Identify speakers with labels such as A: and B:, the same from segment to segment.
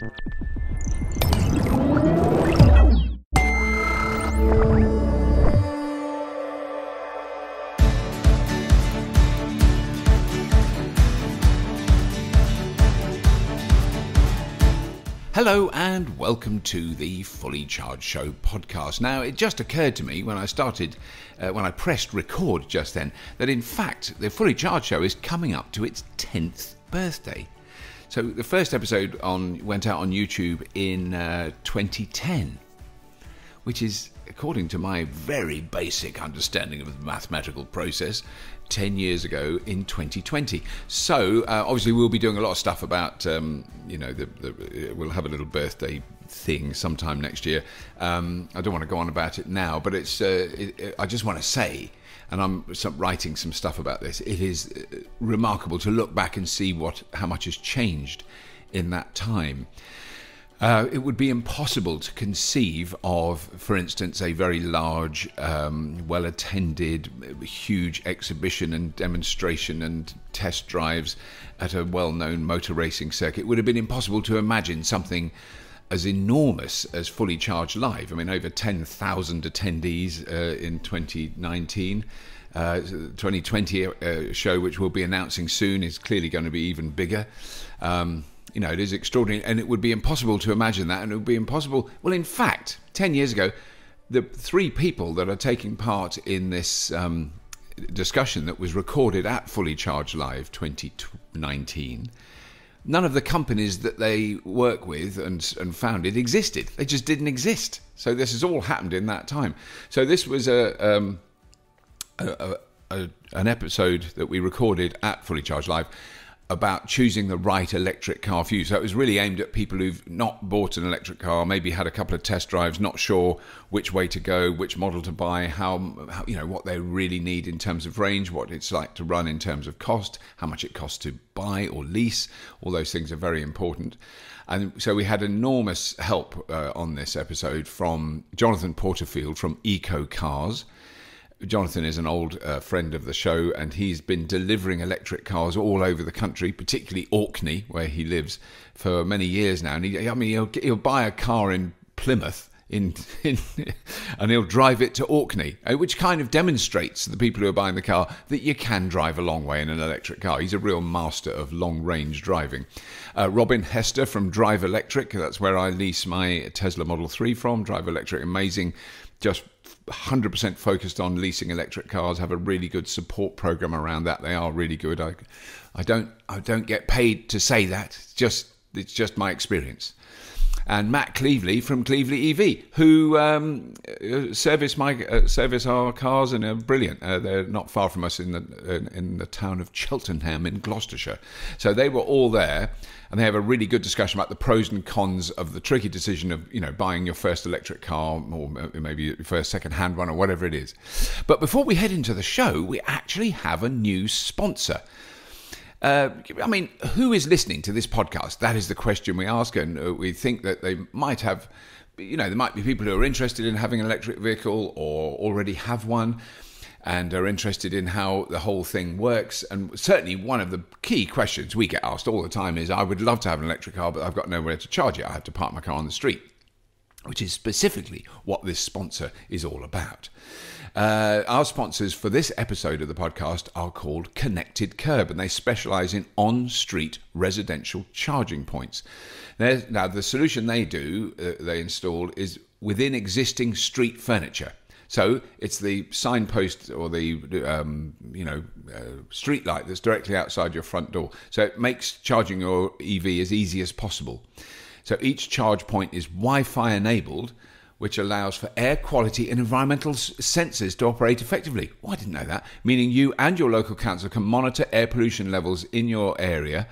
A: Hello and welcome to the Fully Charged Show podcast. Now, it just occurred to me when I pressed record just then, that in fact the Fully Charged Show is coming up to its 10th birthday. So the first episode went out on YouTube in 2010, which is, according to my very basic understanding of the mathematical process, 10 years ago in 2020. So obviously we'll be doing a lot of stuff about, we'll have a little birthday thing sometime next year. I don't want to go on about it now, but I just want to say, and I'm writing some stuff about this, it is remarkable to look back and see how much has changed in that time. It would be impossible to conceive of, for instance, a very large, well-attended, huge exhibition and demonstration and test drives at a well-known motor racing circuit. It would have been impossible to imagine something as enormous as Fully Charged Live. I mean, over 10,000 attendees in 2019. 2020 show, which we'll be announcing soon, is clearly going to be even bigger. It is extraordinary, and it would be impossible to imagine that, and it would be impossible. Well, in fact, 10 years ago, the three people that are taking part in this discussion that was recorded at Fully Charged Live 2019, none of the companies that they work with and founded existed. They just didn't exist. So this has all happened in that time. So this was an episode that we recorded at Fully Charged Live about choosing the right electric car for you. So it was really aimed at people who've not bought an electric car, maybe had a couple of test drives, not sure which way to go, which model to buy, how what they really need in terms of range, what it's like to run in terms of cost, how much it costs to buy or lease. All those things are very important. And so we had enormous help on this episode from Jonathan Porterfield from Eco Cars. Jonathan is an old friend of the show, and he's been delivering electric cars all over the country, particularly Orkney, where he lives, for many years now. And he'll buy a car in Plymouth and he'll drive it to Orkney, which kind of demonstrates to the people who are buying the car that you can drive a long way in an electric car. He's a real master of long-range driving. Robin Hester from Drive Electric, that's where I lease my Tesla Model 3 from. Drive Electric, amazing, just 100% focused on leasing electric cars, have a really good support program around that. They are really good. I don't get paid to say that. It's just my experience. And Matt Cleveley from Cleveley EV, who service our cars and are brilliant. They're not far from us in the town of Cheltenham in Gloucestershire. So they were all there, and they have a really good discussion about the pros and cons of the tricky decision of buying your first electric car, or maybe your first second-hand one, or whatever it is. But before we head into the show, we actually have a new sponsor. Who is listening to this podcast? That is the question we ask, and we think that they might have, there might be people who are interested in having an electric vehicle or already have one and are interested in how the whole thing works. And certainly one of the key questions we get asked all the time is, I would love to have an electric car, but I've got nowhere to charge it. I have to park my car on the street, which is specifically what this sponsor is all about. Our sponsors for this episode of the podcast are called Connected Curb, and they specialize in on-street residential charging points. Now, the solution they install is within existing street furniture. So it's the signpost or the street light that's directly outside your front door. So it makes charging your EV as easy as possible. So each charge point is Wi-Fi enabled, which allows for air quality and environmental sensors to operate effectively. Oh, I didn't know that. Meaning you and your local council can monitor air pollution levels in your area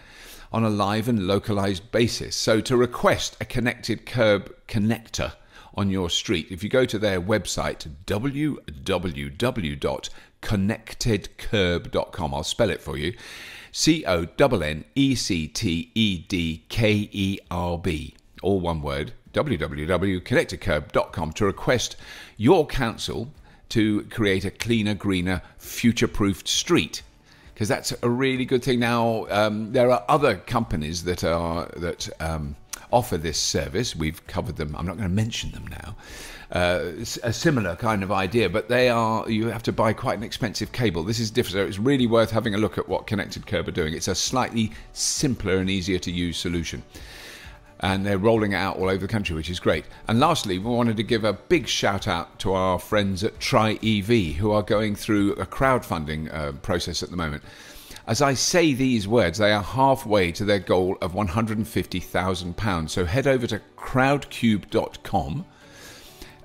A: on a live and localized basis. So to request a Connected Curb connector on your street, if you go to their website, www.connectedcurb.com, I'll spell it for you, CONNECTEDKERB, all one word, www.connectedcurb.com, to request your council to create a cleaner, greener, future-proofed street. Because that's a really good thing. Now, there are other companies that offer this service. We've covered them. I'm not going to mention them now. A similar kind of idea, but you have to buy quite an expensive cable. This is different, so it's really worth having a look at what Connected Curb are doing. It's a slightly simpler and easier to use solution. And they're rolling it out all over the country, which is great. And lastly, we wanted to give a big shout out to our friends at Tri-EV, who are going through a crowdfunding process at the moment. As I say these words, they are halfway to their goal of £150,000. So head over to crowdcube.com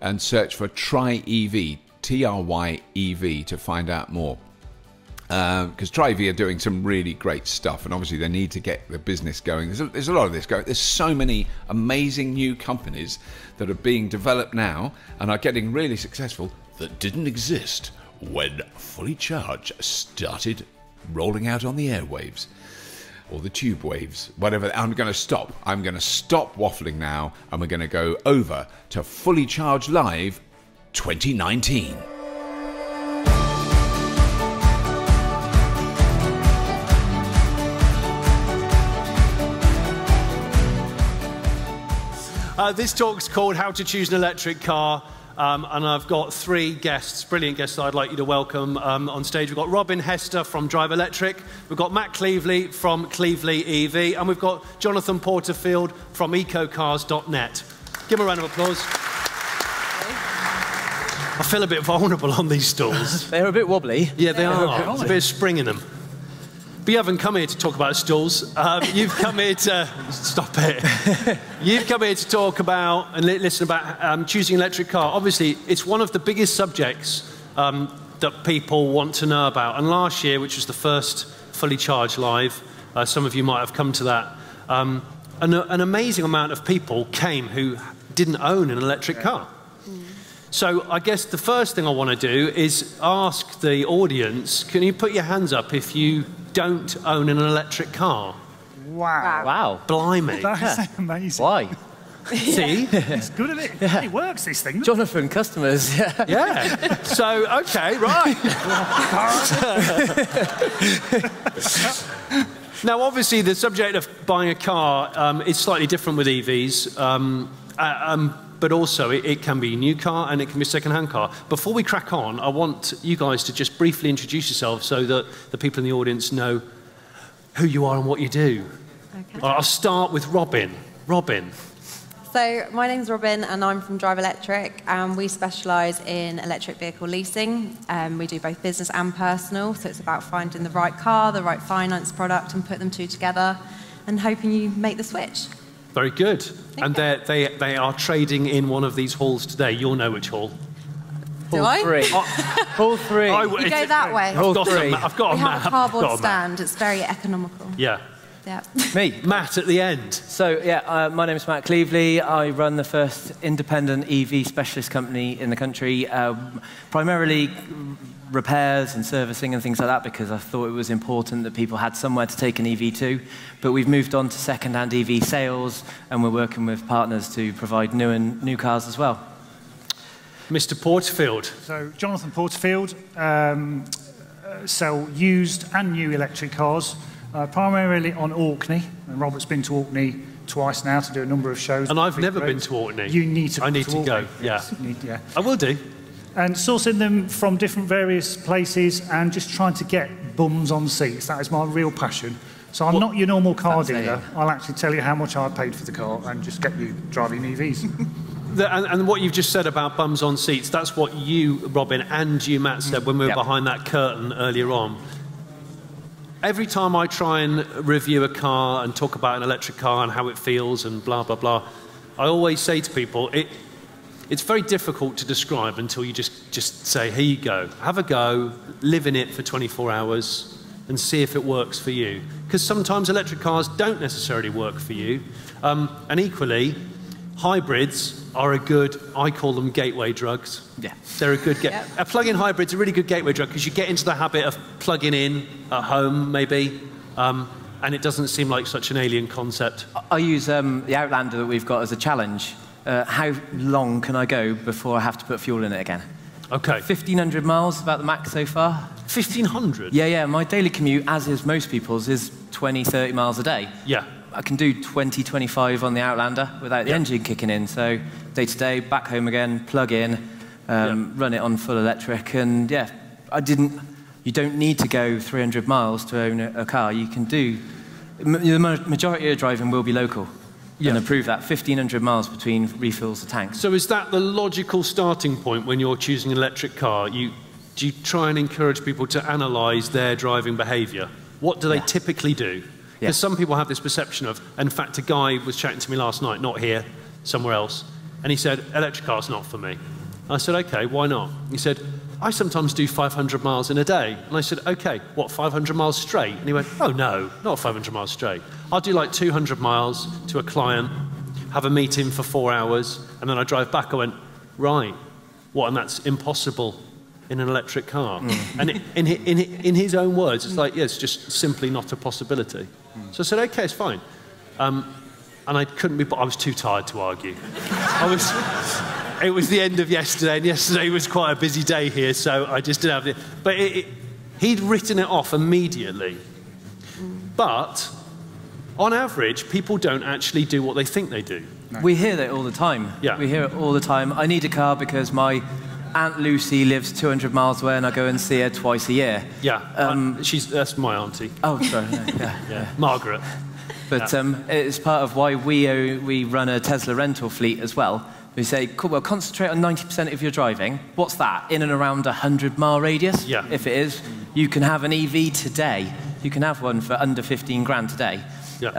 A: and search for Tri-EV, Tryev, to find out more. Because Tri-EV are doing some really great stuff, and obviously they need to get the business going. There's a lot of this going. There's so many amazing new companies that are being developed now and are getting really successful that didn't exist when Fully Charged started rolling out on the airwaves or the tube waves, whatever. I'm going to stop waffling now, and we're going to go over to Fully Charged Live 2019.
B: This talk's called How to Choose an Electric Car, and I've got 3 guests, brilliant guests that I'd like you to welcome on stage. We've got Robin Hester from Drive Electric, we've got Matt Cleveley from Cleveley EV, and we've got Jonathan Porterfield from ecocars.net. Give him a round of applause. I feel a bit vulnerable on these stools.
C: They're a bit wobbly.
B: Yeah, they are. There's a bit of spring in them. But you haven't come here to talk about stools. You've come here to... Stop it. You've come here to talk about and listen about choosing an electric car. Obviously, it's one of the biggest subjects that people want to know about. And last year, which was the first Fully Charged Live, some of you might have come to that, an amazing amount of people came who didn't own an electric car. So I guess the first thing I want to do is ask the audience, can you put your hands up if you don't own an electric car?
D: Wow.
C: Wow.
B: Blimey.
D: That's amazing.
C: Why?
B: See?
D: It's good, isn't it? Yeah. It works, this thing.
C: Jonathan, customers.
B: Yeah. So, okay, right. Now, obviously, the subject of buying a car is slightly different with EVs. But also, it can be a new car and it can be a second-hand car. Before we crack on, I want you guys to just briefly introduce yourselves so that the people in the audience know who you are and what you do. Okay. I'll start with Robin. Robin.
E: So, my name's Robin and I'm from Drive Electric, and we specialise in electric vehicle leasing. We do both business and personal, so it's about finding the right car, the right finance product, and put them two together and hoping you make the switch. Very good. And they are trading in one of these halls today. You'll know which hall.
C: Hall 3. Hall 3.
E: You go that way.
C: Hall 3.
B: I've got a map.
E: We have a cardboard stand. It's very economical.
B: Yeah.
E: Yeah.
C: Me.
B: Matt at the end.
C: So, yeah, my name is Matt Cleveley. I run the first independent EV specialist company in the country, primarily repairs and servicing and things like that, because I thought it was important that people had somewhere to take an EV to. But we've moved on to second-hand EV sales, and we're working with partners to provide new cars as well.
B: Mr. Porterfield.
D: So, Jonathan Porterfield, sell used and new electric cars, primarily on Orkney. And Robert's been to Orkney twice now to do a number of shows.
B: And I've never been to Orkney.
D: You need to.
B: I need to go.
D: Yes,
B: Yeah.
D: yeah.
B: I will do.
D: And sourcing them from different various places and just trying to get bums on seats. That is my real passion. So I'm not your normal car dealer. I'll actually tell you how much I paid for the car and just get you driving EVs.
B: And what you've just said about bums on seats, that's what you, Robin, and you, Matt, said when we were behind that curtain earlier on. Every time I try and review a car and talk about an electric car and how it feels and blah, blah, blah, I always say to people, it's very difficult to describe until you just say, here you go, have a go, live in it for 24 hours and see if it works for you. Because sometimes electric cars don't necessarily work for you. And equally, hybrids are a good, I call them gateway drugs.
C: Yeah.
B: They're a good a plug-in hybrid's a really good gateway drug because you get into the habit of plugging in at home, maybe, and it doesn't seem like such an alien concept.
C: I use the Outlander that we've got as a challenge. How long can I go before I have to put fuel in it again?
B: Okay.
C: 1,500 miles, about the max so far.
B: 1,500?
C: Yeah, yeah. My daily commute, as is most people's, is 20, 30 miles a day.
B: Yeah.
C: I can do 20, 25 on the Outlander without the engine kicking in. So day to day, back home again, plug in, run it on full electric. And yeah, you don't need to go 300 miles to own a car. You can do, the majority of your driving will be local. And approve that 1,500 miles between refills of tanks.
B: So is that the logical starting point when you're choosing an electric car? Do you try and encourage people to analyse their driving behaviour? What do they typically do? Because some people have this perception of, in fact, a guy was chatting to me last night, not here, somewhere else, and he said, electric car's not for me. I said, okay, why not? He said, I sometimes do 500 miles in a day. And I said, okay, what, 500 miles straight? And he went, oh no, not 500 miles straight. I'll do like 200 miles to a client, have a meeting for 4 hours, and then I drive back. I went, right, what, and that's impossible in an electric car. And in his own words, it's like, yeah, it's just simply not a possibility. So I said, okay, it's fine. And I couldn't be, but I was too tired to argue. It was the end of yesterday, and yesterday was quite a busy day here, so I just didn't have the... But he'd written it off immediately. But, on average, people don't actually do what they think they do.
C: No. We hear that all the time.
B: Yeah.
C: We hear it all the time. I need a car because my Aunt Lucy lives 200 miles away and I go and see her twice a year.
B: Yeah, that's my auntie.
C: Oh, sorry.
B: Yeah. Margaret.
C: But it's part of why we run a Tesla rental fleet as well. We say, cool, well, concentrate on 90% of your driving. What's that? In and around a 100-mile radius?
B: Yeah.
C: If it is, you can have an EV today. You can have one for under 15 grand today.
B: Yeah.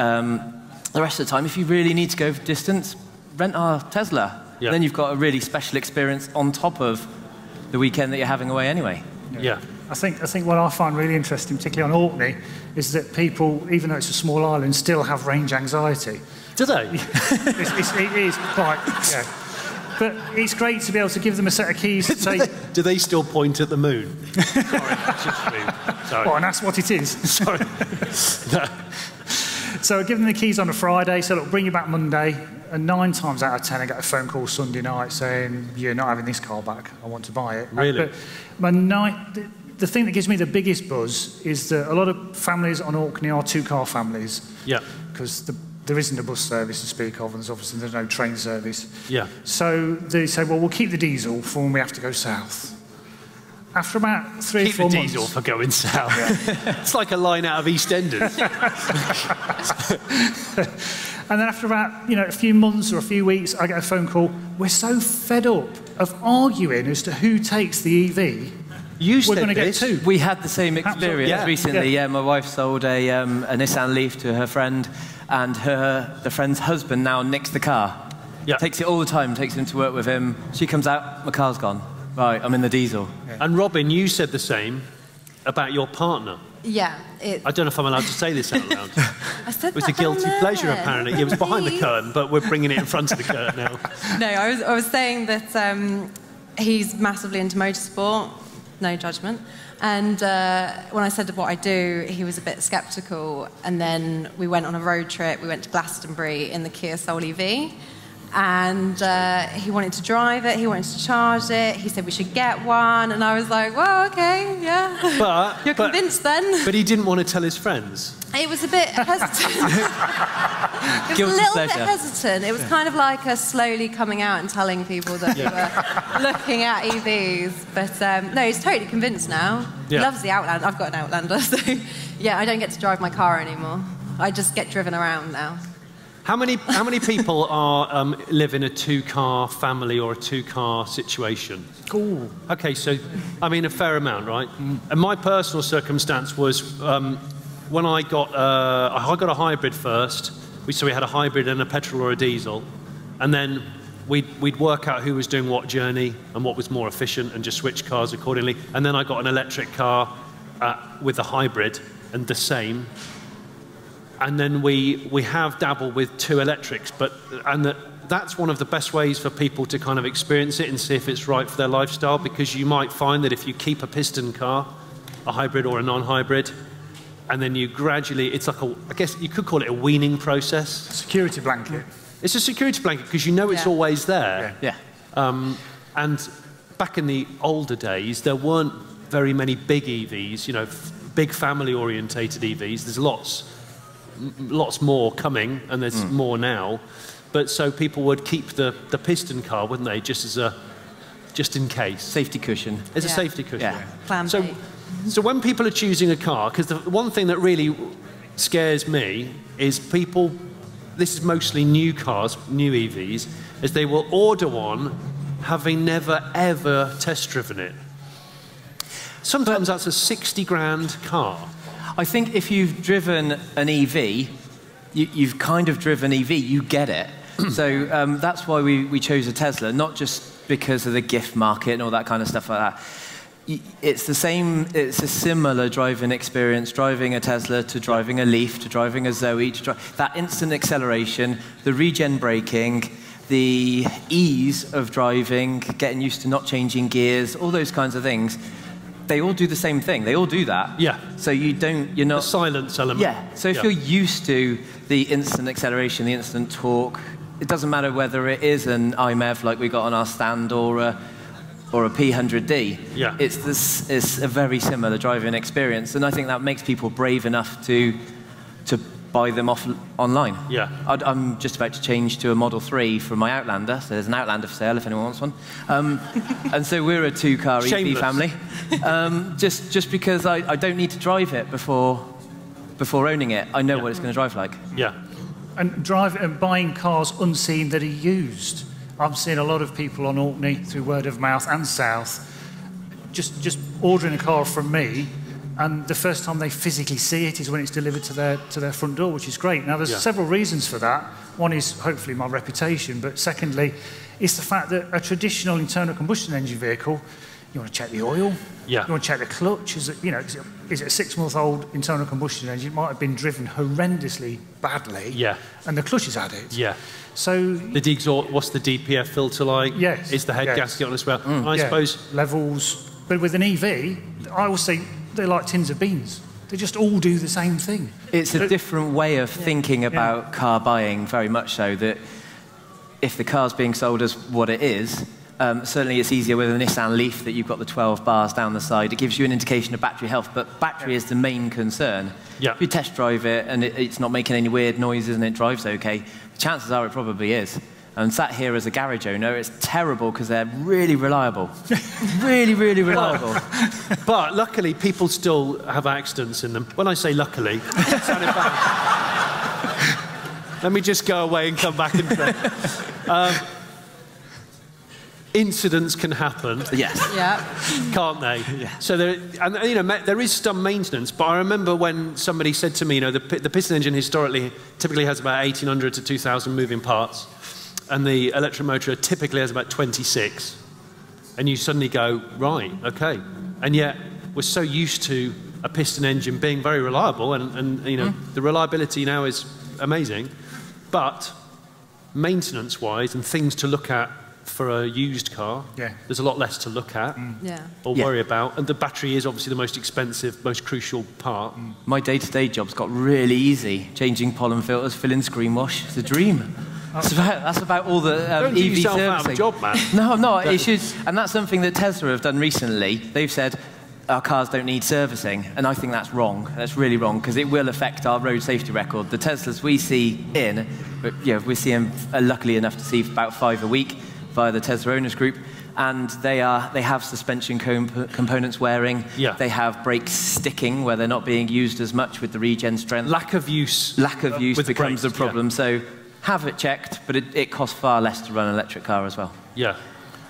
C: The rest of the time, if you really need to go for distance, rent our Tesla.
B: Yeah.
C: Then you've got a really special experience on top of the weekend that you're having away anyway.
B: Yeah.
D: I think what I find really interesting, particularly on Orkney, is that people, even though it's a small island, still have range anxiety.
B: Do they?
D: It is quite, yeah. But it's great to be able to give them a set of keys and say...
B: Do they still point at the moon? Sorry, that's just rude. Sorry.
D: Oh, and that's what it is.
B: Sorry. No.
D: So I give them the keys on a Friday, so look, bring you back Monday, and 9 times out of 10 I get a phone call Sunday night saying, you're not having this car back, I want to buy it.
B: Really?
D: But the thing that gives me the biggest buzz is that a lot of families on Orkney are 2-car families.
B: Yeah.
D: Because there isn't a bus service to speak of, and obviously there's no train service.
B: Yeah.
D: So they say, well, we'll keep the diesel for when we have to go south. After about 3 or 4 months...
B: Keep the diesel for going south. Yeah. It's like a line out of EastEnders.
D: And then after about, a few months or a few weeks, I get a phone call. We're so fed up of arguing as to who takes the EV. We're going to get 2.
C: We had the same experience recently. Yeah, my wife sold a Nissan Leaf to her friend, and the friend's husband now nicks the car.
B: Yeah.
C: Takes it all the time, takes him to work with him. She comes out, my car's gone. Right, I'm in the diesel.
B: Yeah. And Robin, you said the same about your partner.
E: Yeah.
B: I don't know if I'm allowed to say this out loud.
E: I said
B: it was a guilty pleasure, apparently. It was behind the curtain, but we're bringing it in front of the curtain now.
E: No, I was saying that he's massively into motorsport. No judgment. And when I said what I do, he was a bit sceptical. And then we went on a road trip. We went to Glastonbury in the Kia Soul EV. And he wanted to drive it. He wanted to charge it. He said we should get one. And I was like, well, okay, yeah. You're convinced then?
B: But he didn't want to tell his friends.
E: It was a bit hesitant. It was a little bit hesitant. It was kind of like a slowly coming out and telling people that we were looking at EVs. But no, he's totally convinced now. He loves the Outlander. I've got an Outlander, so yeah, I don't get to drive my car anymore. I just get driven around now.
B: How many people live in a 2-car family or a 2-car situation?
D: Ooh.
B: Okay, so I mean a fair amount, right? And my personal circumstance was when I got a hybrid first. So we had a hybrid and a petrol or a diesel, and then we'd work out who was doing what journey and what was more efficient, and just switch cars accordingly. And then I got an electric car with a hybrid and the same. And then we have dabbled with 2 electrics, that's one of the best ways for people to kind of experience it and see if it's right for their lifestyle, because you might find that if you keep a piston car, a hybrid or a non-hybrid, and then you gradually, it's like I guess you could call it a weaning process.
D: Security blanket.
B: It's a security blanket because you know it's always there.
C: Yeah.
B: And back in the older days, there weren't very many big EVs, big family-orientated EVs. There's lots. lots more coming, and there's more now. But so people would keep the piston car, wouldn't they, just in case.
C: Safety cushion.
B: It's a safety cushion.
C: Yeah.
E: Plan B.
B: So when people are choosing a car, because the one thing that really scares me is people, this is mostly new cars, new EVs, is they will order one having never ever test driven it. Sometimes that's a 60 grand car.
C: I think if you've driven an EV, you've kind of driven EV, you get it. So that's why we chose a Tesla, not just because of the gift market and all that kind of stuff like that. It's the same, it's a similar driving experience, driving a Tesla to driving a Leaf, to driving a Zoe, that instant acceleration, the regen braking, the ease of driving, getting used to not changing gears, all those kinds of things. They all do the same thing. They all do that.
B: Yeah.
C: So you're not...
B: The silence element.
C: Yeah. So if you're used to the instant acceleration, the instant torque, it doesn't matter whether it is an iMEV like we got on our stand or a P100D.
B: Yeah.
C: It's a very similar driving experience, and I think that makes people brave enough to buy them online.
B: Yeah.
C: I'm just about to change to a Model 3 for my Outlander, so there's an Outlander for sale if anyone wants one. And so we're a two-car EV family. Just because I don't need to drive it before owning it. I know what it's going to drive like.
B: Yeah.
D: And buying cars unseen that are used. I've seen a lot of people on Orkney through word of mouth and south just ordering a car from me, and the first time they physically see it is when it's delivered to their front door, which is great. Now, there's several reasons for that. One is hopefully my reputation, but secondly, it's the fact that a traditional internal combustion engine vehicle, you want to check the oil, you want to check the clutch. Is it a 6-month-old internal combustion engine? It might have been driven horrendously badly, and the clutch has had it.
B: Yeah.
D: So
B: the exhaust, what's the DPF filter like?
D: Yes.
B: Is the head gasket on as well? I suppose
D: levels. But with an EV, I always say they're like tins of beans. They just all do the same thing.
C: It's a different way of thinking about car buying, very much so, that if the car's being sold as what it is, certainly it's easier with a Nissan Leaf that you've got the 12 bars down the side. It gives you an indication of battery health, but battery is the main concern.
B: Yeah.
C: If you test drive it and it's not making any weird noises and it drives okay, chances are it probably is. And sat here as a garage owner, it's terrible because they're really reliable. Really, really reliable.
B: But luckily, people still have accidents in them. When I say luckily, it sounded bad. Let me just go away and come back and try. Incidents can happen.
C: Yes.
E: Yeah.
B: Can't they?
C: Yeah.
B: So there is some maintenance, but I remember when somebody said to me, the piston engine typically has about 1,800 to 2,000 moving parts, and the electric motor typically has about 26. And you suddenly go, right, okay. And yet we're so used to a piston engine being very reliable, and the reliability now is amazing, but maintenance-wise and things to look at for a used car, there's a lot less to look at or worry about. And the battery is obviously the most expensive, most crucial part.
C: My day-to-day job's got really easy. Changing pollen filters, filling screen wash. It's a dream. That's about all the
B: Don't
C: EV
B: do yourself
C: servicing.
B: out of a job, man.
C: No, I'm not. And that's something that Tesla have done recently. They've said our cars don't need servicing, and I think that's wrong. That's really wrong, because it will affect our road safety record. The Teslas we see we're seeing, luckily enough to see about 5 a week via the Tesla Owners Group, and they have suspension components wearing.
B: Yeah.
C: They have brakes sticking where they're not being used as much with the regen strength.
B: Lack of use
C: becomes a problem. So have it checked, but it costs far less to run an electric car as well.
B: Yeah.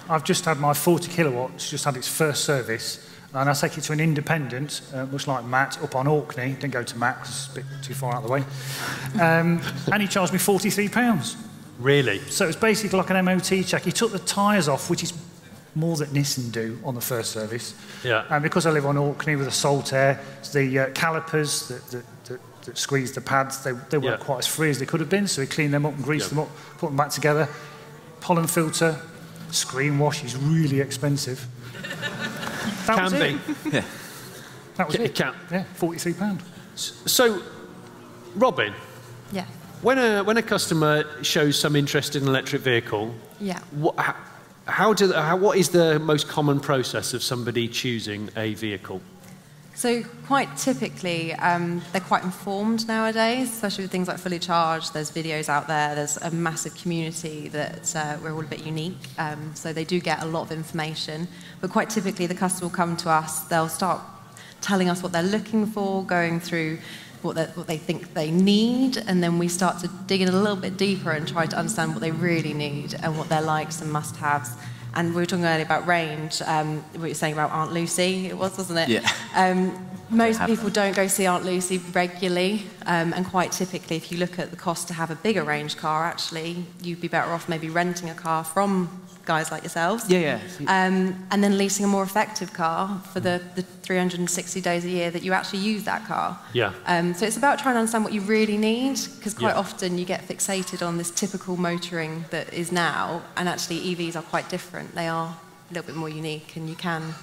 D: I've just had my 40 kilowatts, just had its first service, and I take it to an independent, much like Matt, up on Orkney. Didn't go to Matt because it's a bit too far out of the way. And he charged me £43.
B: Really?
D: So it's basically like an MOT check. He took the tyres off, which is more that Nissan do on the first service.
B: Yeah.
D: And because I live on Orkney with a salt air, the calipers that squeeze the pads, they weren't quite as free as they could have been, so he cleaned them up and greased them up, put them back together. Pollen filter, screen wash is really expensive. That was it.
B: Yeah.
D: That was it.
B: Can.
D: Yeah, £43.
B: So, Robin.
E: Yeah.
B: When a customer shows some interest in an electric vehicle, what is the most common process of somebody choosing a vehicle?
E: So quite typically, they're quite informed nowadays, especially with things like Fully Charged. There's videos out there. There's a massive community that we're all a bit unique. So they do get a lot of information. But quite typically, the customer will come to us. They'll start telling us what they're looking for, going through what they think they need, and then we start to dig in a little bit deeper and try to understand what they really need and what their likes and must-haves. And we were talking earlier about range, what you were saying about Aunt Lucy, it was, wasn't it?
C: Yeah.
E: Most people don't go see Aunt Lucy regularly, and quite typically, if you look at the cost to have a bigger range car, actually, you'd be better off maybe renting a car from guys like yourselves.
C: Yeah.
E: And then leasing a more effective car for the 360 days a year that you actually use that car.
B: Yeah.
E: So it's about trying to understand what you really need, because quite often you get fixated on this typical motoring that is now, and actually EVs are quite different. They are a little bit more unique, and you can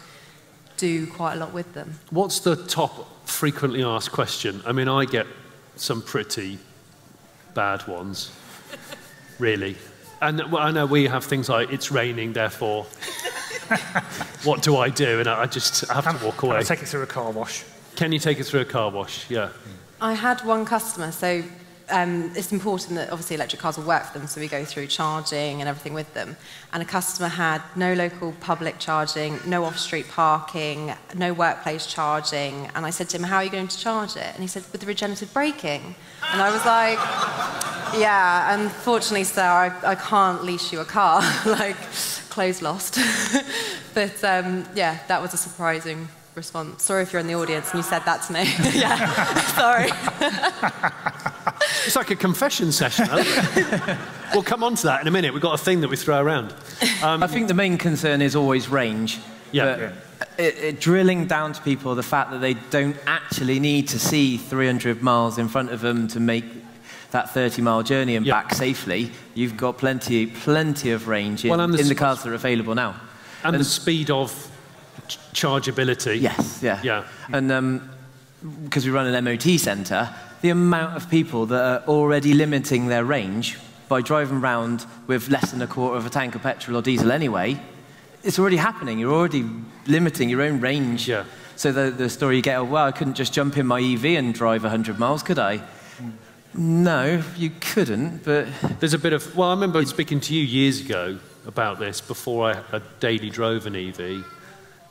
E: do quite a lot with them.
B: What's the top frequently asked question? I mean, I get some pretty bad ones, really. And I know we have things like, it's raining, therefore, what do I do? And I have to walk away.
D: Can I take it through a car wash?
B: Can you take it through a car wash? Yeah.
E: I had one customer, so it's important that obviously electric cars will work for them, so we go through charging and everything with them. And a customer had no local public charging, no off-street parking, no workplace charging. And I said to him, how are you going to charge it? And he said, with the regenerative braking. And I was like, yeah, unfortunately, sir, I can't lease you a car, like, clothes lost. But yeah, that was a surprising response. Sorry if you're in the audience and you said that to me. Yeah, sorry.
B: It's like a confession session, hasn't it? We'll come on to that in a minute. We've got a thing that we throw around.
C: I think the main concern is always range.
B: Yeah.
C: Drilling down to people the fact that they don't actually need to see 300 miles in front of them to make that 30-mile journey and back safely. You've got plenty of range in the cars that are available now.
B: And the speed of chargeability.
C: Yes, yeah.
B: Yeah.
C: And because we run an MOT centre, the amount of people that are already limiting their range by driving around with less than a quarter of a tank of petrol or diesel anyway, it's already happening. You're already limiting your own range.
B: Yeah.
C: So the story you get, well, I couldn't just jump in my EV and drive 100 miles, could I? No, you couldn't, but...
B: There's a bit of... Well, I remember speaking to you years ago about this before I daily drove an EV,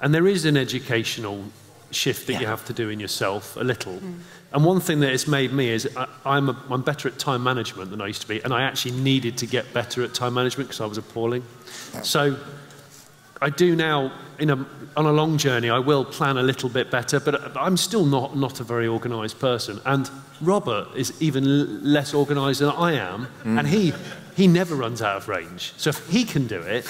B: and there is an educational shift that you have to do in yourself, a little. And one thing that it's made me is I'm better at time management than I used to be, and I actually needed to get better at time management because I was appalling. So I do now, on a long journey, I will plan a little bit better, but I'm still not a very organised person. And Robert is even less organised than I am, and he never runs out of range. So if he can do it,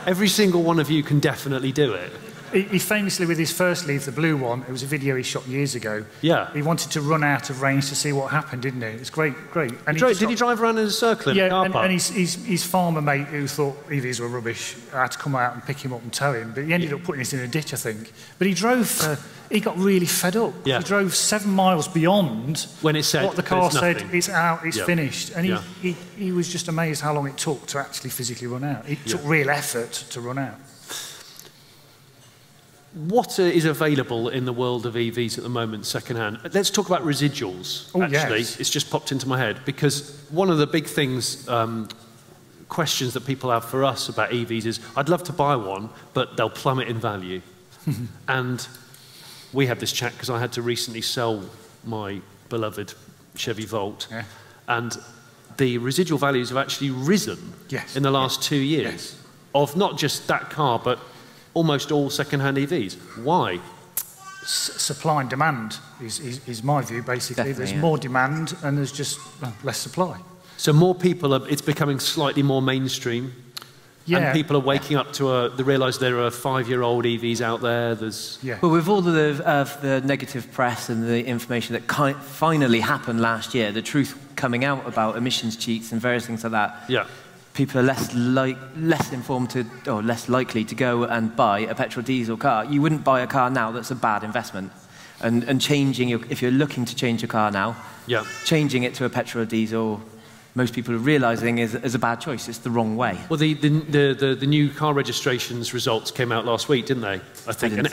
B: every single one of you can definitely do it.
D: He famously, with his first Leaf, the blue one, it was a video he shot years ago.
B: Yeah.
D: He wanted to run out of range to see what happened, didn't he? It's great. And
B: did he drive around in a circle in a car park?
D: And his farmer mate, who thought EVs were rubbish, had to come out and pick him up and tow him. But he ended up putting it in a ditch, I think. But he drove... he got really fed up.
B: Yeah.
D: He drove 7 miles beyond
B: when it said,
D: what the car said.
B: Nothing.
D: It's out, it's finished. And he was just amazed how long it took to actually physically run out. It took real effort to run out.
B: What is available in the world of EVs at the moment, second-hand? Let's talk about residuals, actually.
D: Yes.
B: It's just popped into my head, because one of the big things, questions that people have for us about EVs is, I'd love to buy one, but they'll plummet in value. And we had this chat because I had to recently sell my beloved Chevy Volt, and the residual values have actually risen in the last 2 years of not just that car, but almost all second-hand EVs. Why?
D: Supply and demand is my view, basically. There's more demand and there's just less supply.
B: So more people, it's becoming slightly more mainstream. Yeah. And people are waking up to they realise there are 5-year-old EVs out there.
C: Well, with all the negative press and the information that finally happened last year, the truth coming out about emissions cheats and various things like that, people are less informed or less likely to go and buy a petrol diesel car. You wouldn't buy a car now that's a bad investment. And changing if you're looking to change your car now, changing it to a petrol or diesel, most people are realising is a bad choice. It's the wrong way.
B: Well, the new car registrations results came out last week, didn't they? I think. And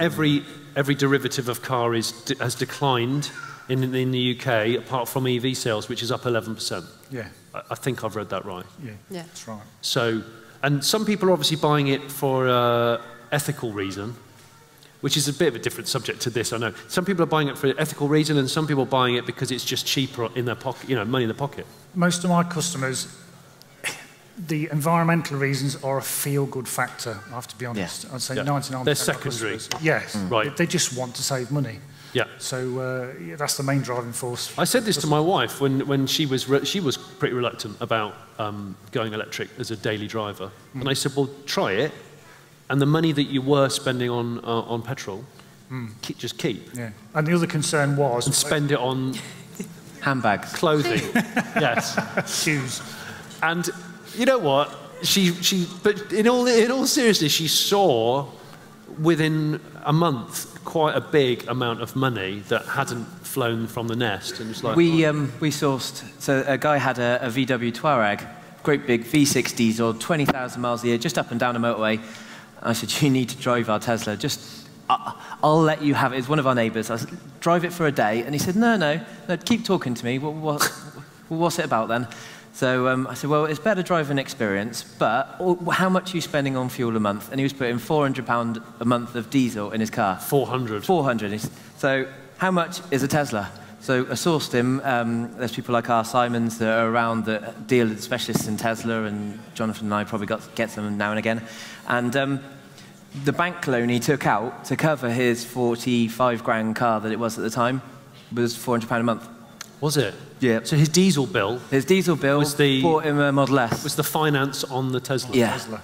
B: every derivative of car has declined in the UK, apart from EV sales, which is up 11%.
D: Yeah.
B: I think I've read that right.
D: Yeah.
E: Yeah.
D: That's right.
B: So, and some people are obviously buying it for ethical reason, which is a bit of a different subject to this, I know. Some people are buying it for an ethical reason, and some people are buying it because it's just cheaper in their pocket, you know, money in their pocket.
D: Most of my customers, the environmental reasons are a feel-good factor, I have to be honest.
C: Yeah.
D: I'd say
B: Yeah.
D: 99%
B: They're
D: of
B: secondary.
D: customers. Yes.
B: Right.
D: They just want to save money.
B: Yeah.
D: So yeah, that's the main driving force.
B: I said this to my wife when she was pretty reluctant about going electric as a daily driver, and I said, "Well, try it, and the money that you were spending on petrol, just keep,
D: Yeah. And the other concern was
B: and spend it on
C: Handbags.
B: clothing." Yes,
D: shoes.
B: and you know what? But in all seriousness, she saw within a month quite a big amount of money that hadn't flown from the nest, and it's like
C: We sourced, so a guy had a VW Touareg, great big V6 diesel, 20,000 miles a year, just up and down a motorway. I said, you need to drive our Tesla, I'll let you have it. It's one of our neighbours. I said, drive it for a day. And he said, no, keep talking to me. What's it about then? So I said, well, it's better driving experience, but how much are you spending on fuel a month? And he was putting £400 a month of diesel in his car.
B: 400.
C: 400. So how much is a Tesla? So I sourced him. There's people like R. Simons that are around that deal with specialists in Tesla, and Jonathan and I probably get them now and again. And the bank loan he took out to cover his 45 grand car that it was at the time was £400 a month.
B: Was it?
C: Yeah.
B: So his diesel bill
C: Was bought him a Model S.
B: was the finance on the Tesla.
C: Yeah.
D: Tesla.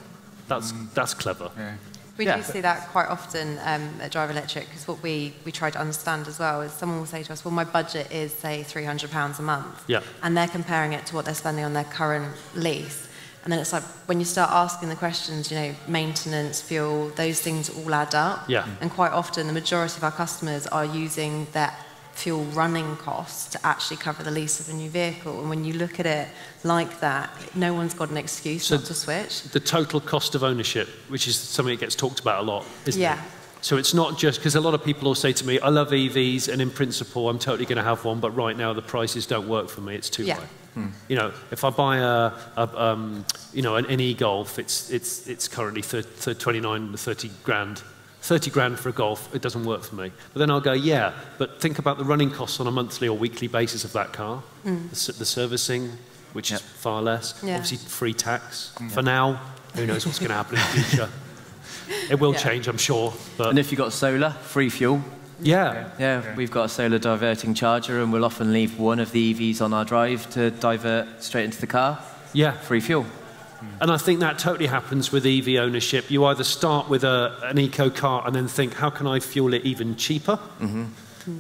B: That's clever.
D: Yeah.
E: We
C: Yeah.
E: do see that quite often at Drive Electric, because what we try to understand as well is someone will say to us, well, my budget is, say, £300 a month.
B: Yeah.
E: And they're comparing it to what they're spending on their current lease. And then it's like, when you start asking the questions, you know, maintenance, fuel, those things all add up.
B: Yeah.
E: And quite often, the majority of our customers are using their fuel running costs to actually cover the lease of a new vehicle. And when you look at it like that, no one's got an excuse not to switch.
B: The total cost of ownership, which is something that gets talked about a lot, isn't
E: Yeah.
B: it? So it's not just, because a lot of people will say to me, I love EVs, and in principle, I'm totally going to have one, but right now the prices don't work for me, it's too
E: Yeah.
B: high. You know, if I buy an e-Golf, it's currently 29 to 30 grand. 30 grand for a Golf, it doesn't work for me. But then I'll go, yeah, but think about the running costs on a monthly or weekly basis of that car, the servicing, which is far less,
E: Yeah.
B: obviously free tax. For now, who knows what's going to happen in the future. It will change, I'm sure. But
C: And if you've got solar, free fuel.
B: yeah.
C: Yeah, we've got a solar diverting charger, and we'll often leave one of the EVs on our drive to divert straight into the car.
B: Yeah.
C: Free fuel.
B: And I think that totally happens with EV ownership. You either start with an eco car and then think, how can I fuel it even cheaper?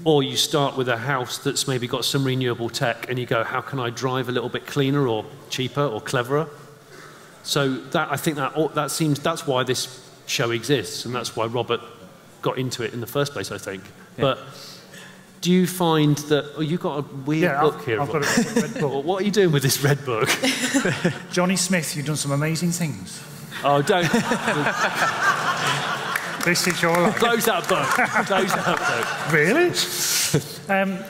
B: Or you start with a house that's maybe got some renewable tech and you go, how can I drive a little bit cleaner or cheaper or cleverer? So I think that's why this show exists, and that's why Robert got into it in the first place, I think.
C: Yeah.
B: But do you find that, you've got a weird book here.
D: I've got a red book.
B: What are you doing with this red book?
D: Johnny Smith, you've done some amazing things.
B: Oh, don't.
D: This is your life.
B: Close that book. Close that book.
D: Really?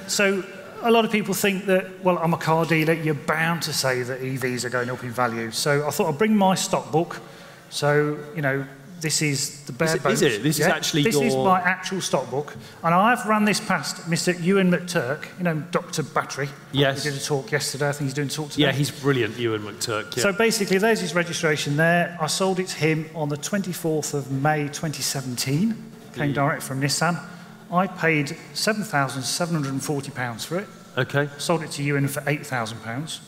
D: So a lot of people think that, well, I'm a car dealer, you're bound to say that EVs are going up in value. So I thought I'd bring my stock book. So, you know, this is the bare bones.
B: Is it? This is actually
D: This is
B: your-
D: my actual stock book. And I've run this past Mr. Ewan McTurk, you know, Dr. Battery.
B: Yes.
D: He did a talk yesterday. I think he's doing a talk today.
B: Yeah, he's brilliant, Ewan McTurk. Yeah.
D: So basically, there's his registration there. I sold it to him on the 24th of May 2017. Came direct from Nissan. I paid £7,740 for it.
B: Okay.
D: Sold it to Ewan for £8,000.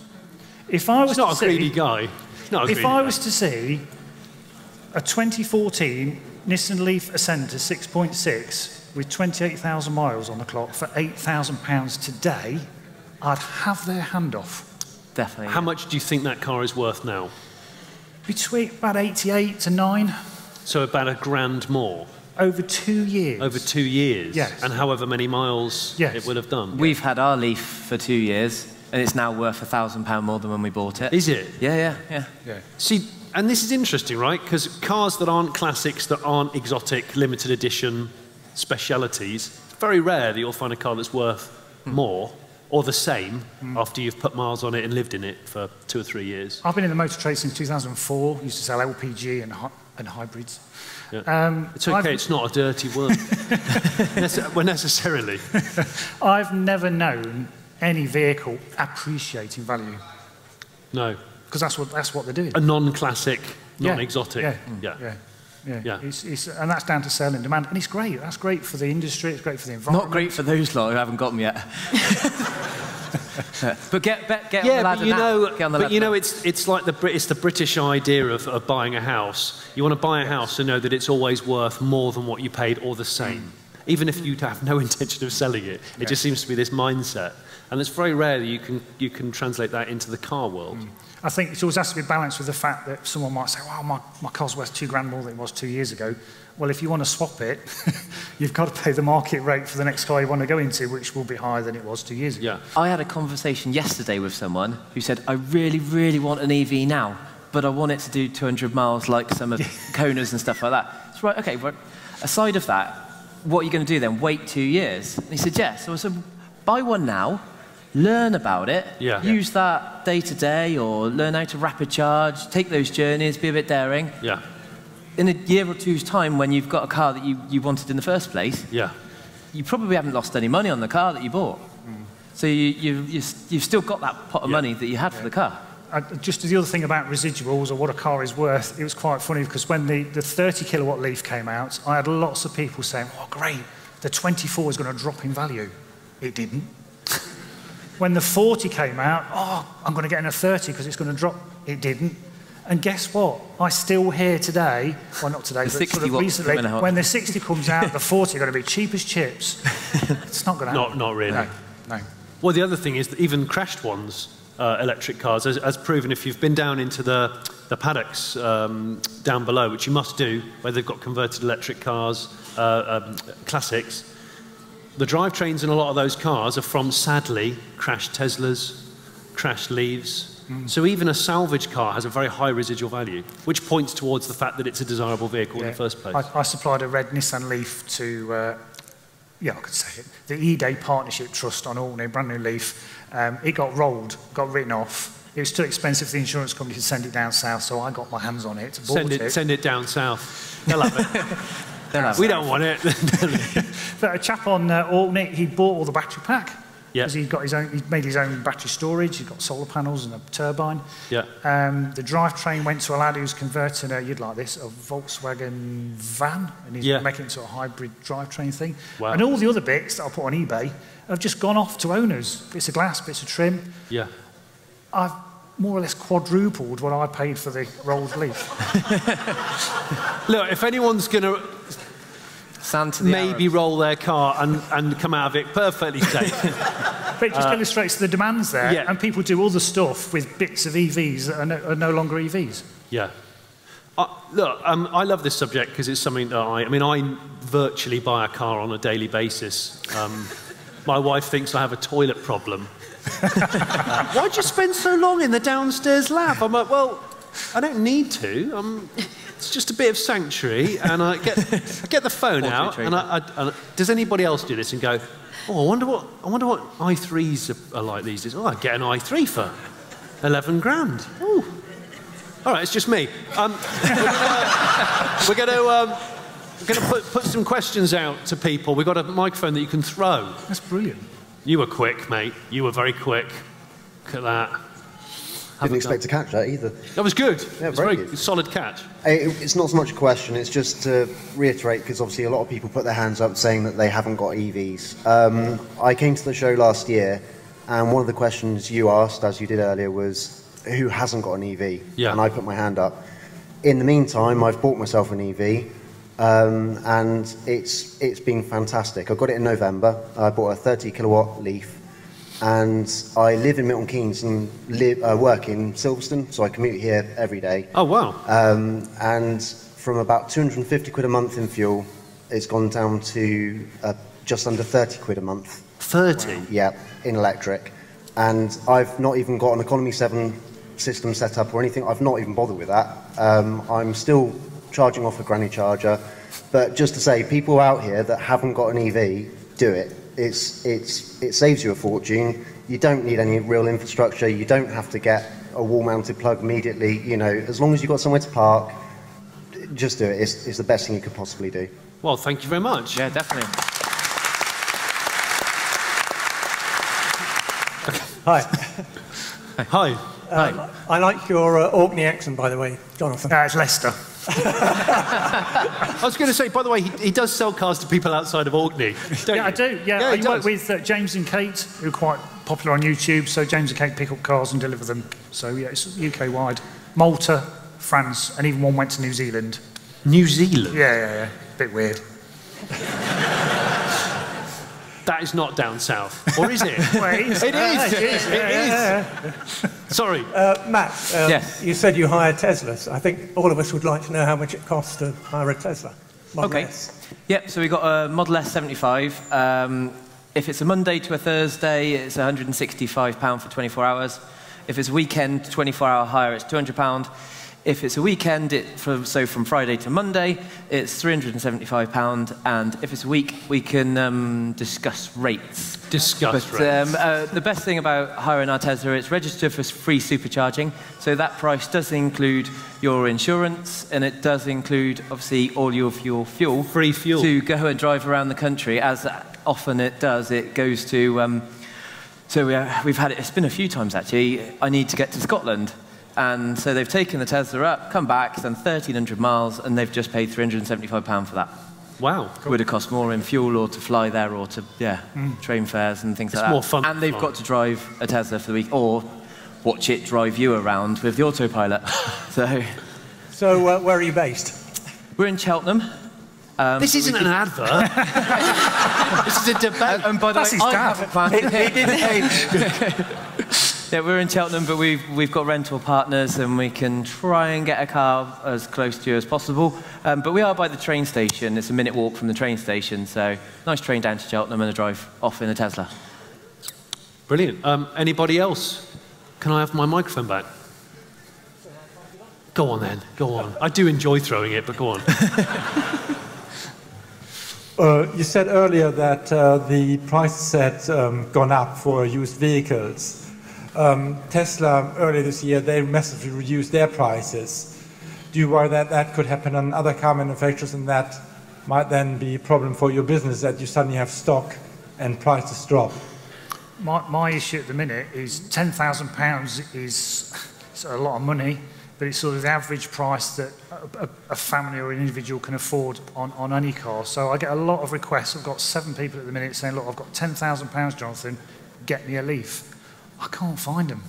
D: If I was
B: He's not
D: to
B: a greedy
D: see,
B: guy. Not a
D: if
B: greedy
D: I
B: guy.
D: was to see a 2014 Nissan Leaf Ascender 6.6 with 28,000 miles on the clock for £8,000 today, I'd have their hand off.
C: Definitely.
B: How much do you think that car is worth now?
D: Between about 88 to 9
B: So about £1,000 more
D: over 2 years.
B: over 2 years.
D: Yes.
B: And however many miles
D: Yes.
B: it would have done.
C: We've had our Leaf for 2 years, and it's now worth £1,000 more than when we bought it.
B: Is it?
C: Yeah.
D: Yeah.
B: See, and this is interesting, right? Because cars that aren't classics, that aren't exotic, limited edition, specialities, it's very rare that you'll find a car that's worth more or the same after you've put miles on it and lived in it for 2 or 3 years.
D: I've been in the motor trade since 2004. Used to sell LPG and hybrids.
B: Yeah. It's okay, it's not a dirty word. Well, necessarily.
D: I've never known any vehicle appreciating value.
B: No.
D: Because that's what they're doing.
B: A non-classic, non-exotic.
D: Yeah. And that's down to sell and demand. And it's great. That's great for the industry. It's great for the environment.
C: Not great for those lot who haven't got them yet. But get on the ladder now.
B: It's like it's the British idea of buying a house. You want to buy a house and know that it's always worth more than what you paid or the same. Even if you have no intention of selling it. It just seems to be this mindset. And it's very rare that you can translate that into the car world.
D: I think it always has to be balanced with the fact that someone might say, well, my car's worth £2,000 more than it was 2 years ago. Well, if you want to swap it, you've got to pay the market rate for the next car you want to go into, which will be higher than it was 2 years ago.
B: Yeah.
C: I had a conversation yesterday with someone who said, I really, really want an EV now, but I want it to do 200 miles like some of Konas and stuff like that. It's right, okay, but aside of that, what are you going to do then? Wait 2 years? And he said, yes. So I said, buy one now. Learn about it, use that day to day, or learn how to rapid charge, take those journeys, be a bit daring.
B: Yeah.
C: In a year or two's time, when you've got a car that you wanted in the first place, you probably haven't lost any money on the car that you bought. So you've still got that pot of money that you had for the car.
D: Just the other thing about residuals or what a car is worth, it was quite funny because when the 30 kilowatt Leaf came out, I had lots of people saying, oh great, the 24 is going to drop in value. It didn't. When the 40 came out, oh, I'm going to get in a 30 because it's going to drop. It didn't. And guess what? I still hear today, well, not today, but sort of recently, when the 60 comes out, the 40 are going to be cheap as chips. It's not going to happen.
B: Not really.
D: No.
B: Well, the other thing is that even crashed ones, electric cars, as proven, if you've been down into the paddocks down below, which you must do, where they've got converted electric cars, classics, the drivetrains in a lot of those cars are from, sadly, crashed Teslas, crashed Leafs. So even a salvage car has a very high residual value, which points towards the fact that it's a desirable vehicle in the first place.
D: I supplied a red Nissan Leaf to, I could say it, the E-Day Partnership Trust on all new, brand new Leaf. It got rolled, got written off. It was too expensive for the insurance company to send it down south, so I got my hands on it, bought it.
B: Send it down south. They'll have it. We don't want it.
D: But a chap on Alternate, he bought all the battery pack.
B: Yeah.
D: Because he made his own battery storage. He's got solar panels and a turbine.
B: Yeah.
D: The drivetrain went to a lad who's converting a Volkswagen van, and he's making it into a hybrid drivetrain thing.
B: Wow.
D: And all the other bits that I put on eBay have just gone off to owners. Bits of glass, bits of trim.
B: Yeah.
D: I've more or less quadrupled what I paid for the rolled Leaf.
B: Look, if anyone's going to maybe roll their car and come out of it perfectly safe.
D: But it just illustrates the demands there, and people do other stuff with bits of EVs that are no longer EVs.
B: Yeah. Look, I love this subject because it's something that I virtually buy a car on a daily basis. My wife thinks I have a toilet problem. Why'd you spend so long in the downstairs lab? I'm like, well, I don't need to. It's just a bit of sanctuary, and I get the phone out, and does anybody else do this and go, oh, I wonder what i3s are like these days. Oh, I get an i3 for 11 grand. Ooh. All right, it's just me. We're going to put some questions out to people. We've got a microphone that you can throw.
D: That's brilliant.
B: You were quick, mate. You were very quick. Look at that.
F: Didn't expect to catch that either.
B: That was good.
F: Yeah,
B: it was a very solid catch.
F: It's not so much a question, it's just to reiterate, because obviously a lot of people put their hands up saying that they haven't got EVs. I came to the show last year, and one of the questions you asked, as you did earlier, was who hasn't got an EV?
B: Yeah.
F: And I put my hand up. In the meantime, I've bought myself an EV, and it's been fantastic. I got it in November. I bought a 30 kilowatt Leaf. And I live in Milton Keynes and work in Silverstone, so I commute here every day.
B: Oh, wow.
F: And from about 250 quid a month in fuel, it's gone down to just under 30 quid a month.
B: 30?
F: Wow. Yeah, in electric. And I've not even got an Economy 7 system set up or anything. I've not even bothered with that. I'm still charging off a granny charger. But just to say, people out here that haven't got an EV, do it. It saves you a fortune. You don't need any real infrastructure. You don't have to get a wall-mounted plug immediately. You know, as long as you've got somewhere to park, just do it. It's the best thing you could possibly do.
B: Well, thank you very much.
C: Yeah, definitely.
G: Hi.
B: Hi.
C: Hi.
G: I like your Orkney accent, by the way, Jonathan.
D: It's Leicester.
B: I was going to say, by the way, he does sell cars to people outside of Orkney. Don't
D: Yeah,
B: you?
D: I do. Yeah,
B: he
D: I work
B: does.
D: with James and Kate, who are quite popular on YouTube. So James and Kate pick up cars and deliver them. So yeah, it's UK-wide. Malta, France, and even one went to New Zealand.
B: New Zealand?
D: Yeah. Bit weird.
B: That is not down south. Or is it?
D: Well, it is.
B: It is.
D: It is.
B: Sorry.
G: Matt,
C: Yes.
G: you said you hire Teslas. I think all of us would like to know how much it costs to hire a Tesla. Model
C: Okay.
G: S.
C: Yep, so we've got a Model S 75. If it's a Monday to a Thursday, it's £165 for 24 hours. If it's a weekend, 24-hour hire, it's £200. If it's a weekend, so from Friday to Monday, it's £375. And if it's a week, we can discuss rates.
B: Discuss
C: But
B: rates.
C: the best thing about hiring our Tesla, it's registered for free supercharging. So that price does include your insurance, and it does include, obviously, all your fuel.
B: Free fuel.
C: To go and drive around the country, as often it does. It goes to... we've had it, it's been a few times, actually. I need to get to Scotland. And so they've taken the Tesla up, come back, done 1,300 miles, and they've just paid £375 for that.
B: Wow.
C: Would have cost more in fuel or to fly there or to, train fares and things like that.
B: more fun.
C: And they've got to drive a Tesla for the week or watch it drive you around with the autopilot.
G: So where are you based?
C: We're in Cheltenham.
B: This isn't an advert. This is a debate.
C: And by the
D: That's
C: way,
D: his
C: I
D: dad.
C: haven't planned it. Yeah, we're in Cheltenham, but we've got rental partners, and we can try and get a car as close to you as possible. But we are by the train station. It's a minute walk from the train station, so nice train down to Cheltenham and a drive off in a Tesla.
B: Brilliant. Anybody else? Can I have my microphone back? Go on then. Go on. I do enjoy throwing it, but go on.
H: You said earlier that the prices had gone up for used vehicles. Tesla, earlier this year, they massively reduced their prices. Do you worry that that could happen on other car manufacturers, and that might then be a problem for your business, that you suddenly have stock and prices drop?
D: My issue at the minute is £10,000 is a lot of money, but it's sort of the average price that a family or an individual can afford on any car. So I get a lot of requests. I've got 7 people at the minute saying, look, I've got £10,000, Jonathan, get me a Leaf. I can't find them.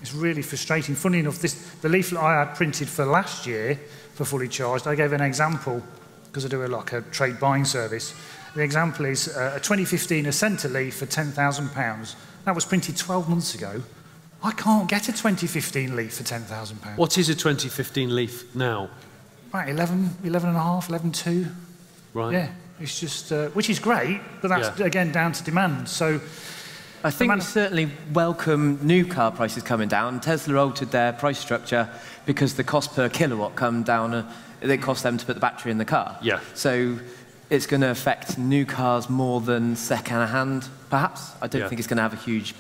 D: It's really frustrating. Funny enough, the leaflet I had printed for last year for Fully Charged, I gave an example, because I do a trade buying service. The example is a 2015 Ascenta Leaf for £10,000. That was printed 12 months ago. I can't get a 2015 Leaf for £10,000.
B: What is a 2015 Leaf now?
D: Right, 11 and a half, 11.2.
B: Right.
D: Yeah, it's just, which is great, but that's, again, down to demand. So
C: I think we certainly welcome new car prices coming down. Tesla altered their price structure because the cost per kilowatt come down. It costs them to put the battery in the car.
B: Yeah.
C: So it's going to affect new cars more than second-hand, perhaps. I don't think it's going to have a huge...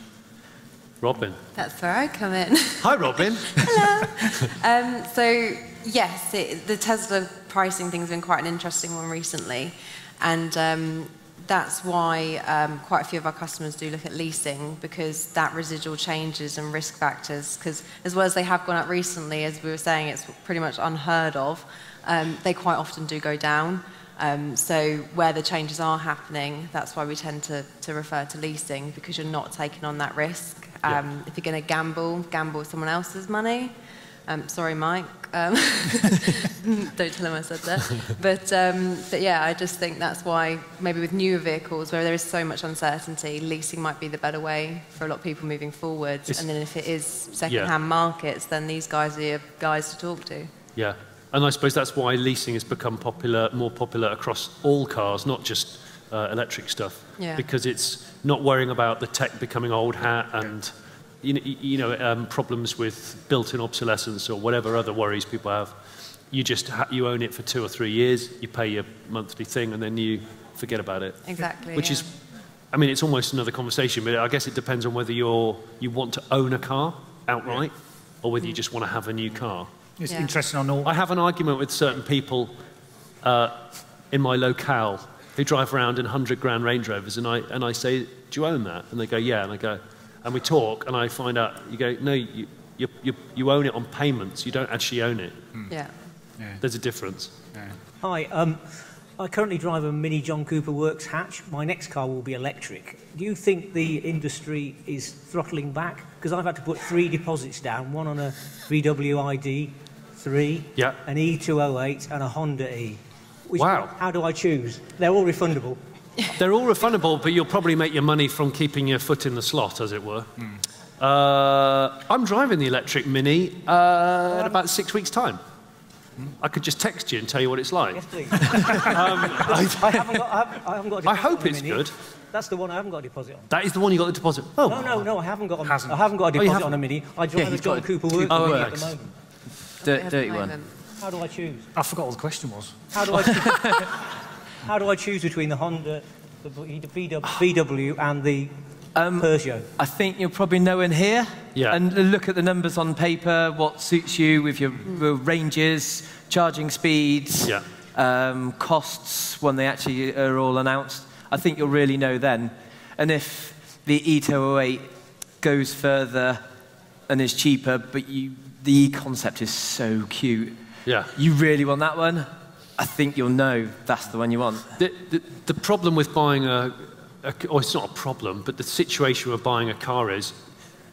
B: Robin.
E: That's where I come in.
B: Hi, Robin.
E: Hello. So, yes, the Tesla pricing thing's been quite an interesting one recently. And that's why quite a few of our customers do look at leasing, because that residual changes and risk factors, because as well as they have gone up recently, as we were saying, it's pretty much unheard of, they quite often do go down. So where the changes are happening, that's why we tend to refer to leasing, because you're not taking on that risk. If you're going to gamble with someone else's money. Sorry, Mike. Don't tell him I said that. But yeah, I just think that's why maybe with newer vehicles where there is so much uncertainty, leasing might be the better way for a lot of people moving forward. And then if it is second-hand markets, then these guys are your guys to talk to.
B: Yeah. And I suppose that's why leasing has become more popular across all cars, not just electric stuff.
E: Yeah.
B: Because it's not worrying about the tech becoming old hat and problems with built-in obsolescence or whatever other worries people have. you own it for 2 or 3 years, you pay your monthly thing, and then you forget about it.
E: Exactly.
B: Which is, I mean, it's almost another conversation, but I guess it depends on whether you want to own a car outright, or whether you just want to have a new car.
D: It's interesting on all.
B: I have an argument with certain people in my locale who drive around in 100 grand Range Rovers, and I say, do you own that? And they go, yeah. And I go, and we talk, and I find out, you go, no, you own it on payments. You don't actually own it.
E: Yeah.
B: There's a difference.
I: Hi. I currently drive a Mini John Cooper Works hatch. My next car will be electric. Do you think the industry is throttling back? Because I've had to put 3 deposits down, one on a VW ID3, an E208 and a Honda E.
B: Wow.
I: How do I choose? They're all refundable.
B: They're all refundable, but you'll probably make your money from keeping your foot in the slot, as it were. I'm driving the electric Mini in about 6 weeks' time. I could just text you and tell you what it's like.
I: Yes, please. I haven't got a deposit
B: I hope
I: on a
B: it's
I: Mini.
B: good.
I: That's the one I haven't got a deposit on.
B: That is the one you got the deposit. Oh.
I: No, I haven't got a deposit on a Mini. I drive a John Cooper Works at the moment.
C: Dirty one.
I: How do I choose?
D: I forgot what the question was.
I: How do I choose between the Honda, the VW and the Peugeot?
C: I think you'll probably know in here.
B: Yeah.
C: And look at the numbers on paper, what suits you with your ranges, charging speeds, costs when they actually are all announced. I think you'll really know then. And if the E208 goes further and is cheaper, but the E-concept is so cute, you really want that one, I think you'll know that's the one you want.
B: The problem with buying or it's not a problem, but the situation with buying a car is,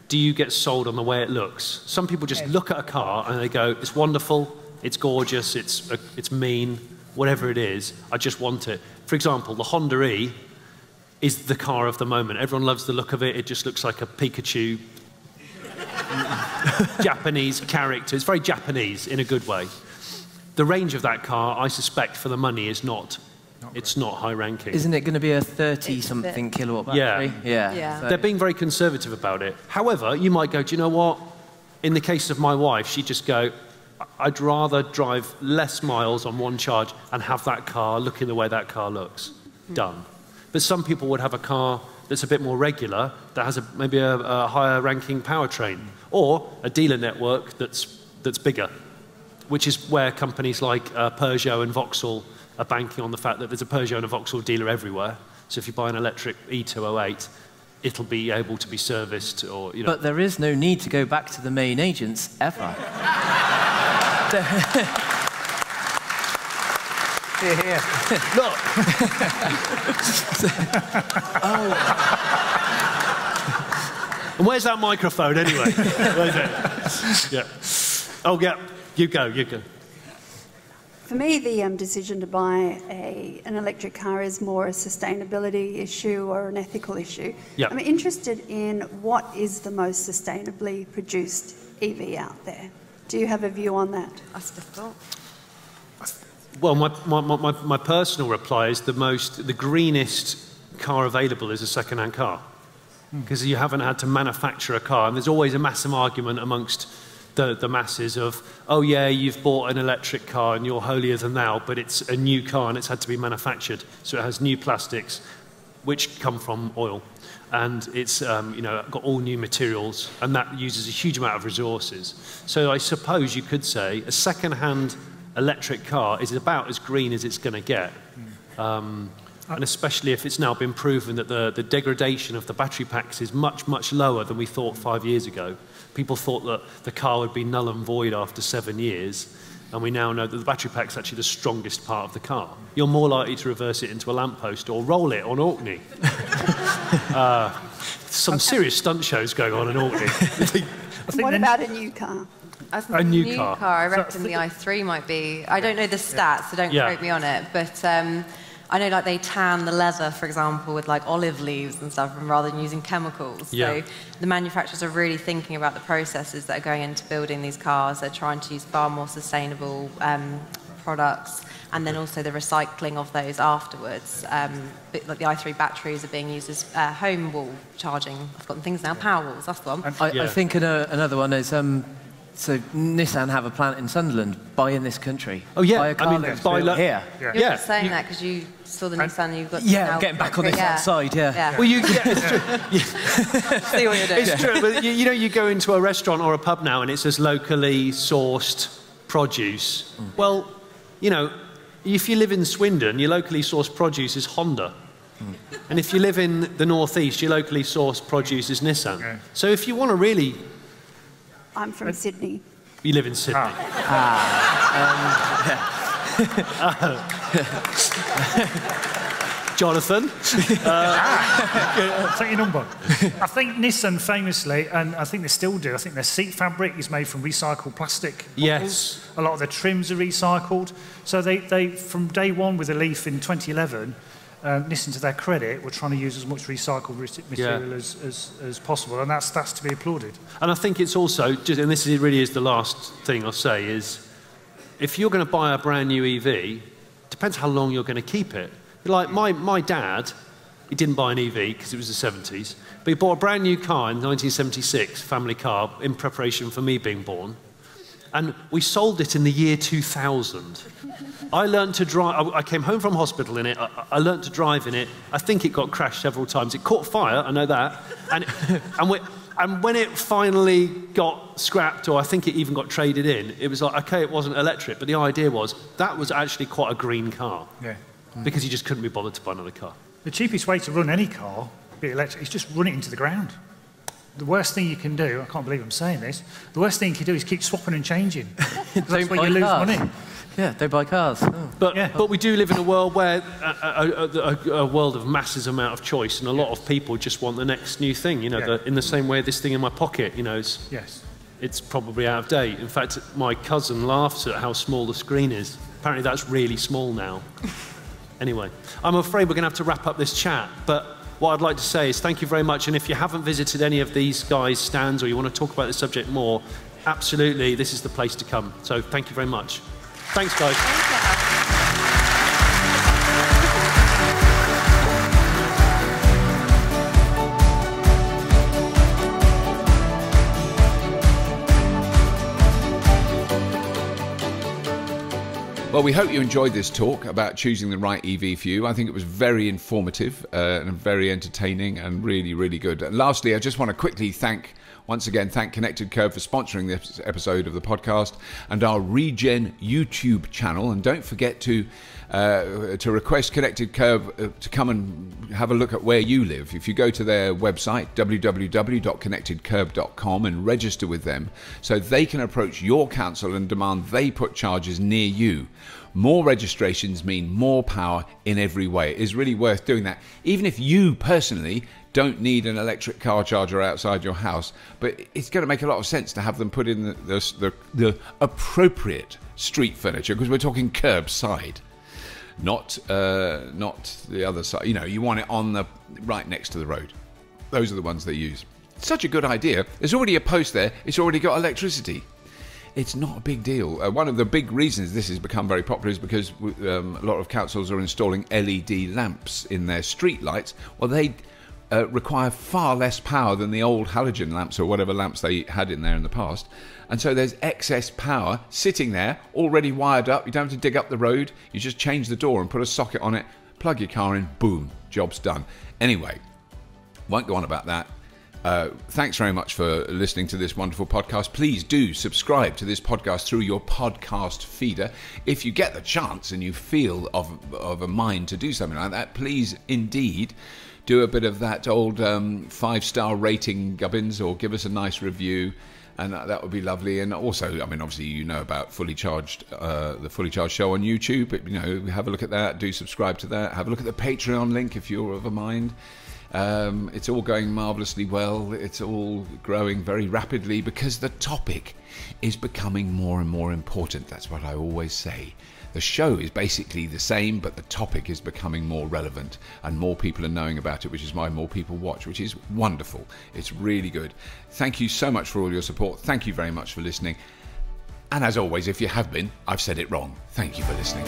B: do you get sold on the way it looks? Some people just look at a car and they go, it's wonderful, it's gorgeous, it's mean, whatever it is, I just want it. For example, the Honda E is the car of the moment. Everyone loves the look of it. It just looks like a Pikachu Japanese character. It's very Japanese in a good way. The range of that car, I suspect, for the money is not high ranking.
C: Isn't it going to be a 30-something kilowatt battery?
B: Yeah.
C: So.
B: They're being very conservative about it. However, you might go, do you know what? In the case of my wife, she'd just go, I'd rather drive less miles on one charge and have that car looking the way that car looks. Done. But some people would have a car that's a bit more regular, that has maybe a higher ranking powertrain, or a dealer network that's bigger, which is where companies like Peugeot and Vauxhall are banking on the fact that there's a Peugeot and a Vauxhall dealer everywhere. So if you buy an electric E208, it'll be able to be serviced, or
C: But there is no need to go back to the main agents ever.
I: Here.
B: Look. And where's that microphone anyway? Where's it? Yeah. Oh yeah. You go.
J: For me, the decision to buy an electric car is more a sustainability issue or an ethical issue.
B: Yeah.
J: I'm interested in what is the most sustainably produced EV out there. Do you have a view on that?
E: That's difficult.
B: Well, my personal reply is the greenest car available is a second-hand car, because you haven't had to manufacture a car, and there's always a massive argument amongst the masses of, oh yeah, you've bought an electric car and you're holier than thou, but it's a new car and it's had to be manufactured, so it has new plastics which come from oil, and it's got all new materials, and that uses a huge amount of resources. So I suppose you could say a second-hand electric car is about as green as it's going to get, and especially if it's now been proven that the degradation of the battery packs is much, much lower than we thought 5 years ago. People thought that the car would be null and void after 7 years, and we now know that the battery pack's actually the strongest part of the car. You're more likely to reverse it into a lamppost or roll it on Orkney. Some serious stunt shows going on in Orkney.
J: What about a new car?
E: A new car. I reckon the i3 might be. I don't know the stats, so don't quote me on it. But I know, like, they tan the leather, for example, with like olive leaves and stuff, rather than using chemicals. So the manufacturers are really thinking about the processes that are going into building these cars. They're trying to use far more sustainable products, and then also the recycling of those afterwards. Like the i3 batteries are being used as home wall charging. I've forgotten things now. Power walls. That's the one.
C: I think another one is So Nissan have a plant in Sunderland, buy in this country.
B: Oh yeah,
C: buy a car that's built here.
E: You're just saying that because you saw the Nissan, you've got
C: I'm getting back on this side. Yeah.
B: Well, it's true.
E: See what you're doing.
B: It's true, but you know, you go into a restaurant or a pub now, and it says locally sourced produce. Well, you know, if you live in Swindon, your locally sourced produce is Honda. And if you live in the northeast, your locally sourced produce is Nissan.
D: Yeah.
B: So if you want to really...
J: I'm from Sydney.
B: You live in Sydney. Jonathan?
D: Take your number. I think Nissan famously, and I think they still do, I think their seat fabric is made from recycled plastic bottles.
B: Yes.
D: A lot of their trims are recycled. So they from day one with the Leaf in 2011, Nissan, to their credit, were trying to use as much recycled material as possible, and that's to be applauded.
B: And I think it's also, and this really is the last thing I'll say, is if you're going to buy a brand new EV, it depends how long you're going to keep it. Like my dad, he didn't buy an EV because it was the 70s, but he bought a brand new car in 1976, family car, in preparation for me being born. And we sold it in the year 2000. I learned to drive. I came home from hospital in it. I learned to drive in it. I think it got crashed several times. It caught fire, I know that. And when it finally got scrapped, or I think it even got traded in, it was like, okay, it wasn't electric, but the idea was that was actually quite a green car.
D: Yeah.
B: Because you just couldn't be bothered to buy another car.
D: The cheapest way to run any car, be it electric, is just run it into the ground. The worst thing you can do, I can't believe I'm saying this, the worst thing you can do is keep swapping and changing. That's where you lose money.
C: Yeah, they buy cars. Oh.
B: But we do live in a world where a world of massive amount of choice, and a lot of people just want the next new thing. You know, in the same way this thing in my pocket, you know, it's probably out of date. In fact, my cousin laughs at how small the screen is. Apparently, that's really small now. Anyway, I'm afraid we're going to have to wrap up this chat, but what I'd like to say is thank you very much, and if you haven't visited any of these guys' stands or you want to talk about this subject more, absolutely, this is the place to come. So thank you very much. Thanks, guys.
A: Well, we hope you enjoyed this talk about choosing the right EV for you. I think it was very informative and very entertaining and really, really good. And lastly, I just want to quickly once again, thank Connected Curb for sponsoring this episode of the podcast and our Regen YouTube channel. And don't forget to request Connected Curb to come and have a look at where you live. If you go to their website, www.connectedcurb.com, and register with them so they can approach your council and demand they put chargers near you. More registrations mean more power in every way. It is really worth doing that. Even if you personally don't need an electric car charger outside your house, but it's going to make a lot of sense to have them put in the appropriate street furniture, because we're talking curbside, not the other side. You know, you want it on the right next to the road. Those are the ones they use. It's such a good idea. There's already a post there. It's already got electricity. It's not a big deal. One of the big reasons this has become very popular is because a lot of councils are installing LED lamps in their street lights. Well, they require far less power than the old halogen lamps or whatever lamps they had in there in the past. And so there's excess power sitting there, already wired up. You don't have to dig up the road. You just change the door and put a socket on it, plug your car in, boom, job's done. Anyway, won't go on about that. Thanks very much for listening to this wonderful podcast. Please do subscribe to this podcast through your podcast feeder. If you get the chance and you feel of a mind to do something like that, please indeed do a bit of that old 5-star rating, Gubbins, or give us a nice review, and that would be lovely. And also, I mean, obviously, you know about Fully Charged, the Fully Charged show on YouTube. You know, have a look at that. Do subscribe to that. Have a look at the Patreon link if you're of a mind. It's all going marvellously well. It's all growing very rapidly because the topic is becoming more and more important. That's what I always say. The show is basically the same, but the topic is becoming more relevant and more people are knowing about it, which is why more people watch, which is wonderful. It's really good. Thank you so much for all your support. Thank you very much for listening. And as always, if you have been, I've said it wrong. Thank you for listening.